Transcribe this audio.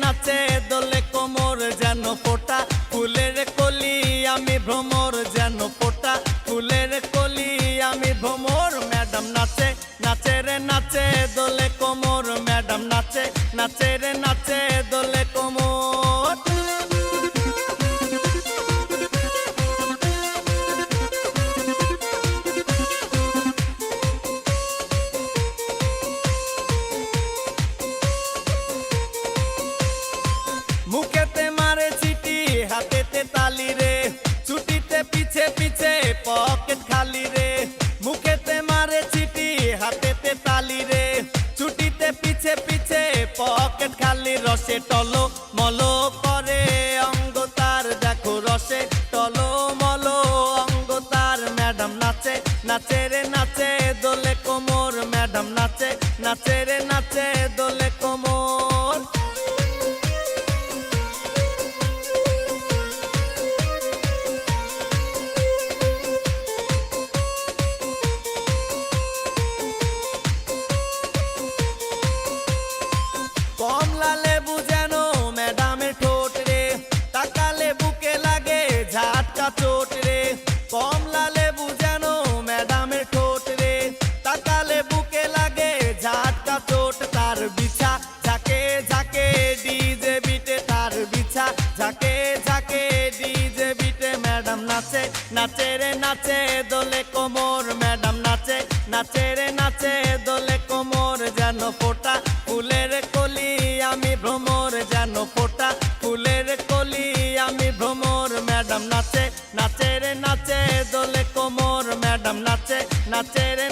নাচে দোলে কোমর যেন ফোটা ফুলের কলি আমি ভ্রমর যেন ফোটা ফুলের কলি আমি ভ্রমর ম্যাডাম নাচে নাচে রে নাচে দোলে কোমর ম্যাডাম নাচে নাচে রে নাচে দোলে কোমর মুখেতে মারে চিঠি হাতেতে তালি রে ছুটিতে পিছে পিছে পকেট খালি রে মুখেতে মারে চিঠি হাতেতে তালি রে ছুটিতে পিছে পিছে পকেট খালি রসে টলো মলো করে অঙ্গ তার দেখো রসে টলো মলো অঙ্গ তার ম্যাডাম নাচে নাচে রে নাচে দোলে কোমর ম্যাডাম নাচে নাচে রে নাচে দোলে কোমর কমলা লেবু যেন ম্যাডামের ঠোঁট রে তাকালে বুকে লাগে ঝাটকা চোট রে কমলা লেবু যেন ম্যাডামের ঠোঁট রে তাকালে বুকে লাগে ঝাটকা চোট তার বিছা ঝাঁকে ঝাঁকে ডিজে বিটে তার বিছা ঝাঁকে ঝাঁকে ডিজে বিটে ম্যাডাম নাচে নাচে রে নাচে দোলে কোমর ম্যাডাম নাচে নাচে রে নাচে দোলে কোমর যেন ফোটা ফুলের কলি আমি ভ্রমর যেন ফোটা ফুলের কলি আমি ভ্রমর ম্যাডাম নাচে নাচে রে নাচে দোলে কোমর ম্যাডাম নাচে নাচে রে